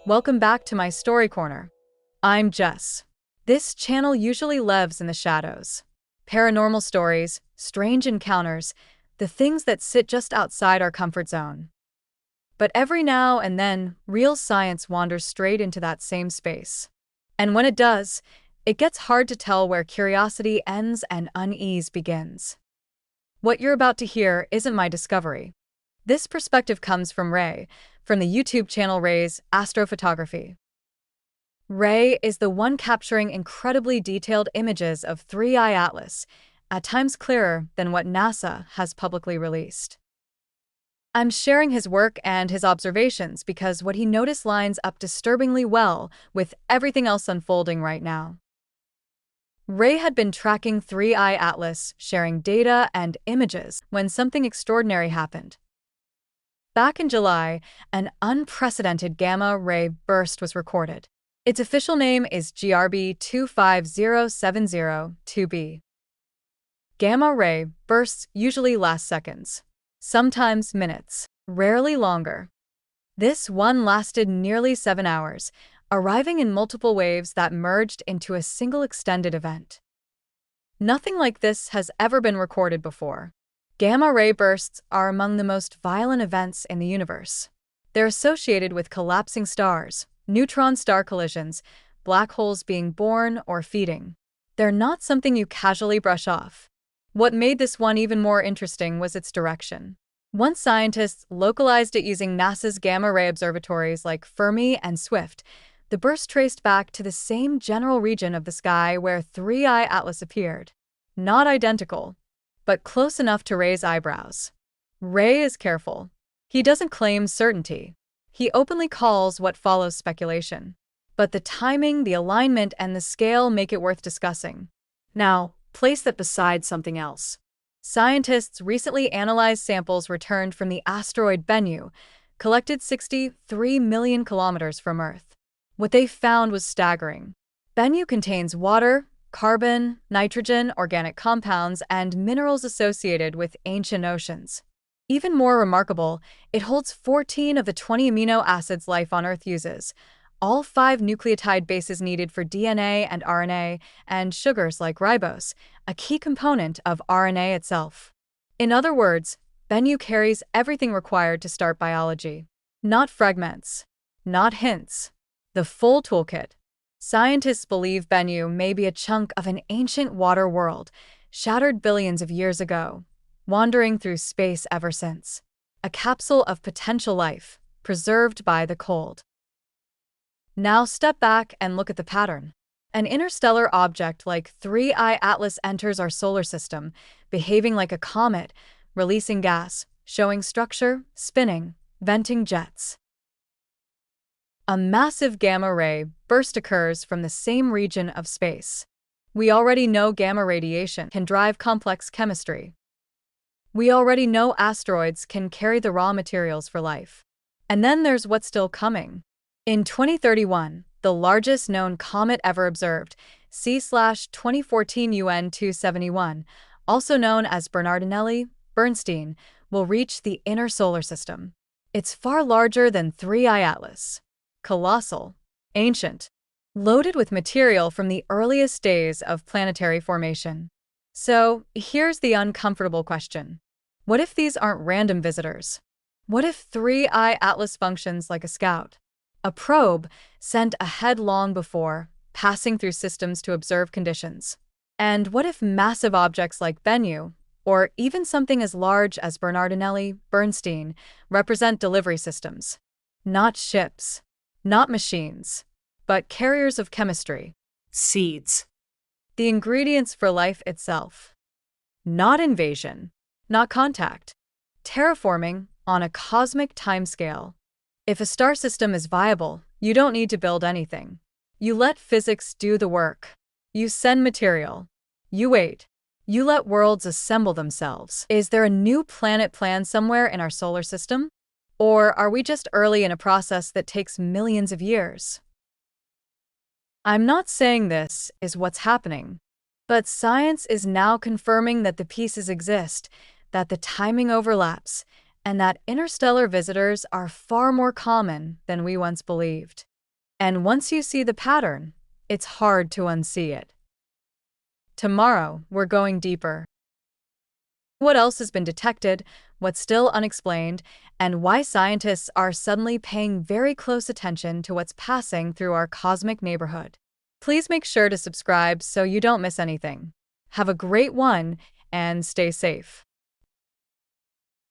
Welcome back to my story corner. I'm Jess. This channel usually lives in the shadows. Paranormal stories, strange encounters, the things that sit just outside our comfort zone. But every now and then, real science wanders straight into that same space. And when it does, it gets hard to tell where curiosity ends and unease begins. What you're about to hear isn't my discovery. This perspective comes from Ray, from the YouTube channel Ray's Astrophotography. Ray is the one capturing incredibly detailed images of 3I Atlas, at times clearer than what NASA has publicly released. I'm sharing his work and his observations because what he noticed lines up disturbingly well with everything else unfolding right now. Ray had been tracking 3I Atlas, sharing data and images, when something extraordinary happened. Back in July, an unprecedented gamma-ray burst was recorded. Its official name is GRB 250702b. Gamma-ray bursts usually last seconds, sometimes minutes, rarely longer. This one lasted nearly 7 hours, arriving in multiple waves that merged into a single extended event. Nothing like this has ever been recorded before. Gamma-ray bursts are among the most violent events in the universe. They're associated with collapsing stars, neutron-star collisions, black holes being born or feeding. They're not something you casually brush off. What made this one even more interesting was its direction. Once scientists localized it using NASA's gamma-ray observatories like Fermi and Swift, the burst traced back to the same general region of the sky where 3I Atlas appeared. Not identical, but close enough to raise eyebrows. Ray is careful. He doesn't claim certainty. He openly calls what follows speculation. But the timing, the alignment, and the scale make it worth discussing. Now, place that beside something else. Scientists recently analyzed samples returned from the asteroid Bennu, collected 63 million kilometers from Earth. What they found was staggering. Bennu contains water, carbon, nitrogen, organic compounds, and minerals associated with ancient oceans. Even more remarkable, it holds 14 of the 20 amino acids life on Earth uses, all 5 nucleotide bases needed for DNA and RNA, and sugars like ribose, a key component of RNA itself. In other words, Bennu carries everything required to start biology. Not fragments, not hints, the full toolkit. Scientists believe Bennu may be a chunk of an ancient water world, shattered billions of years ago, wandering through space ever since. A capsule of potential life, preserved by the cold. Now step back and look at the pattern. An interstellar object like 3I Atlas enters our solar system, behaving like a comet, releasing gas, showing structure, spinning, venting jets. A massive gamma-ray burst occurs from the same region of space. We already know gamma radiation can drive complex chemistry. We already know asteroids can carry the raw materials for life. And then there's what's still coming. In 2031, the largest known comet ever observed, C/2014 UN 271, also known as Bernardinelli-Bernstein, will reach the inner solar system. It's far larger than 3I Atlas. Colossal, ancient, loaded with material from the earliest days of planetary formation. So, here's the uncomfortable question. What if these aren't random visitors? What if 3I Atlas functions like a scout? A probe sent ahead long before, passing through systems to observe conditions. And what if massive objects like Bennu, or even something as large as Bernardinelli-Bernstein, represent delivery systems? Not ships. Not machines, but carriers of chemistry. Seeds. The ingredients for life itself. Not invasion, not contact. Terraforming on a cosmic timescale. If a star system is viable, you don't need to build anything. You let physics do the work. You send material. You wait. You let worlds assemble themselves. Is there a new planet planned somewhere in our solar system? Or are we just early in a process that takes millions of years? I'm not saying this is what's happening, but science is now confirming that the pieces exist, that the timing overlaps, and that interstellar visitors are far more common than we once believed. And once you see the pattern, it's hard to unsee it. Tomorrow, we're going deeper. What else has been detected, what's still unexplained, and why scientists are suddenly paying very close attention to what's passing through our cosmic neighborhood. Please make sure to subscribe so you don't miss anything. Have a great one, and stay safe.